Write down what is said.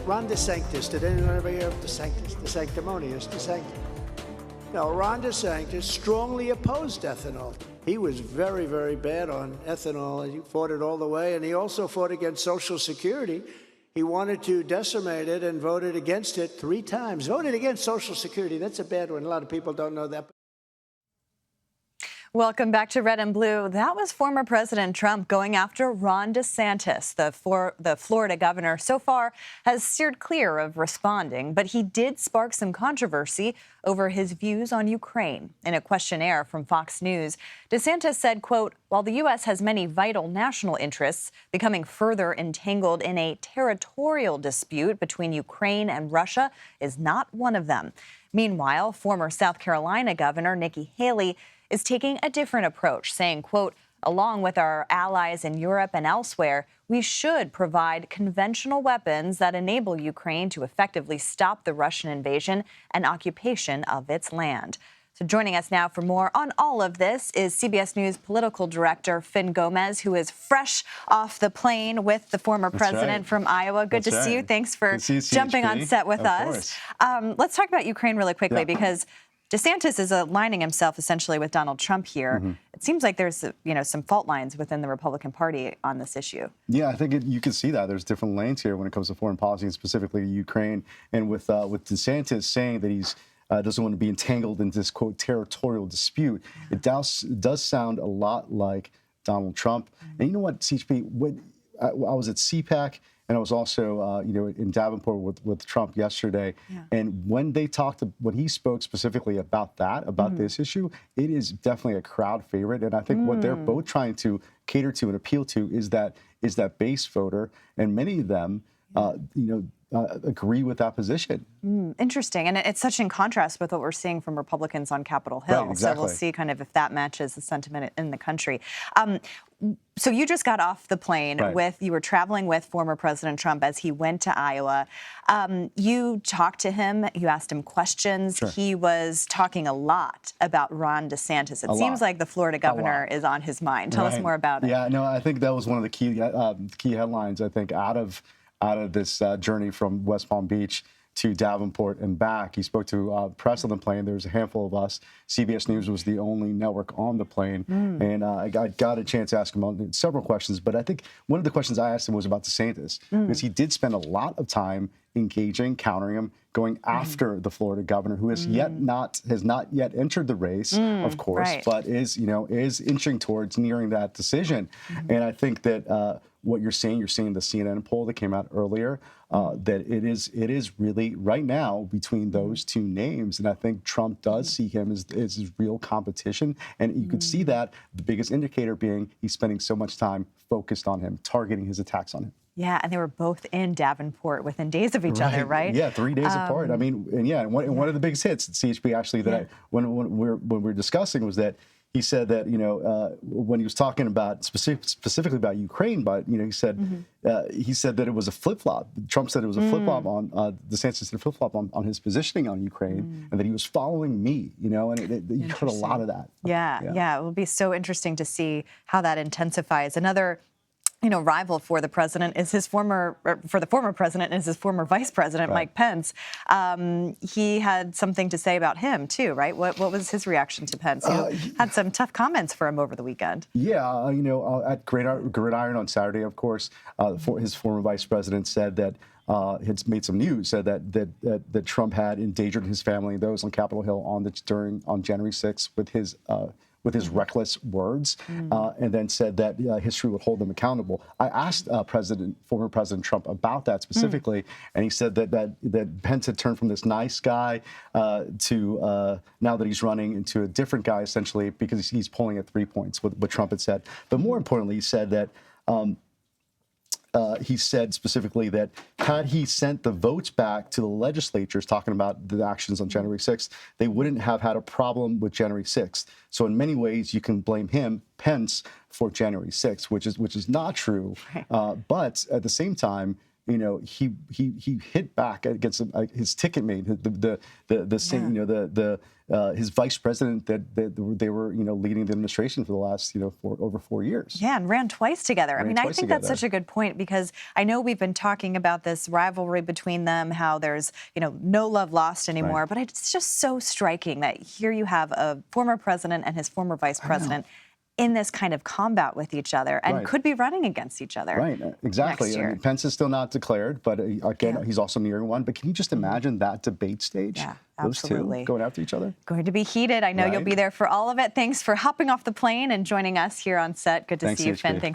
Ron DeSantis, did anyone ever hear of DeSantis? The sanctimonious DeSantis. No, Ron DeSantis strongly opposed ethanol. He was very, very bad on ethanol, and he fought it all the way, and he also fought against Social Security. He wanted to decimate it and voted against it 3 times. Voted against Social Security. That's a bad one. A lot of people don't know that. Welcome back to Red and Blue. That was former President Trump going after Ron DeSantis. The Florida governor so far has steered clear of responding, but he did spark some controversy over his views on Ukraine. In a questionnaire from Fox News, DeSantis said, quote, while the U.S. has many vital national interests, becoming further entangled in a territorial dispute between Ukraine and Russia is not one of them. Meanwhile, former South Carolina Governor Nikki Haley is taking a different approach, saying, quote, along with our allies in Europe and elsewhere, we should provide conventional weapons that enable Ukraine to effectively stop the Russian invasion and occupation of its land. So joining us now for more on all of this is CBS News political director Finn Gomez, who is fresh off the plane with the former president from Iowa. Good to see you. Thanks for jumping on set with us. Let's talk about Ukraine really quickly because DeSantis is aligning himself essentially with Donald Trump here. It seems like there's some fault lines within the Republican Party on this issue. Yeah, I think you can see that. There's different lanes here when it comes to foreign policy, and specifically Ukraine. And with DeSantis saying that he's doesn't want to be entangled in this, quote, territorial dispute, it does sound a lot like Donald Trump. And you know what, CHP, when I was at CPAC, and I was also, in Davenport with Trump yesterday. And when he spoke specifically about this issue, it is definitely a crowd favorite. And I think what they're both trying to cater to and appeal to is that base voter. And many of them, agree with that position. Interesting. And it's such in contrast with what we're seeing from Republicans on Capitol Hill. Right, exactly. So we'll see kind of if that matches the sentiment in the country. So you just got off the plane you were traveling with former President Trump as he went to Iowa. You talked to him, you asked him questions. Sure. He was talking a lot about Ron DeSantis. It seems like the Florida governor is on his mind. Tell us more about it. Yeah, no, I think that was one of the key headlines, I think, out of this journey from West Palm Beach to Davenport and back. He spoke to press on the plane. There was a handful of us. CBS News was the only network on the plane. And I got a chance to ask him several questions. But I think one of the questions I asked him was about DeSantis, because he did spend a lot of time engaging, countering him, going after the Florida governor, who has not yet entered the race, of course, but is inching towards nearing that decision. And I think that what you're seeing the CNN poll that came out earlier, that it is really right now between those two names. And I think Trump does see him as his real competition. And you could see that the biggest indicator being he's spending so much time focused on him, targeting his attacks on him. Yeah, and they were both in Davenport within days of each other, right? Yeah, 3 days apart. I mean, and one of the biggest hits at CHP actually that when we were discussing was that he said that when he was talking about specifically about Ukraine, but he said that it was a flip flop. Trump said it was a flip flop on DeSantis did a flip flop on his positioning on Ukraine, and that he was following me. And you heard a lot of that. Yeah, it will be so interesting to see how that intensifies. Another rival for the president is his former vice president, Mike Pence. He had something to say about him too, right? What was his reaction to Pence? He had some tough comments for him over the weekend. Yeah, at Gridiron on Saturday, of course, his former vice president said that had made some news, said that Trump had endangered his family and those on Capitol Hill on January 6th with his reckless words, and then said that history would hold them accountable. I asked former President Trump about that specifically, and he said that Pence had turned from this nice guy to now that he's running into a different guy, essentially, because he's polling at 3 points, what Trump had said. But more importantly, he said that he said specifically that had he sent the votes back to the legislatures talking about the actions on January 6th, they wouldn't have had a problem with January 6th. So in many ways, you can blame him, Pence, for January 6th, which is not true. But at the same time, you know, he hit back against his ticket mate, the same, you know, his vice president that they were, you know, leading the administration for the last, you know, over 4 years. Yeah, and ran twice together. I mean, I think that's such a good point, because I know we've been talking about this rivalry between them, how there's, you know, no love lost anymore. But it's just so striking that here you have a former president and his former vice president in this kind of combat with each other, and could be running against each other. Right, exactly. Next year. I mean, Pence is still not declared, but again, he's also nearing one. But can you just imagine that debate stage? Yeah, those absolutely. two going after each other? Going to be heated. I know you'll be there for all of it. Thanks for hopping off the plane and joining us here on set. Good to see you, Finn. Thanks.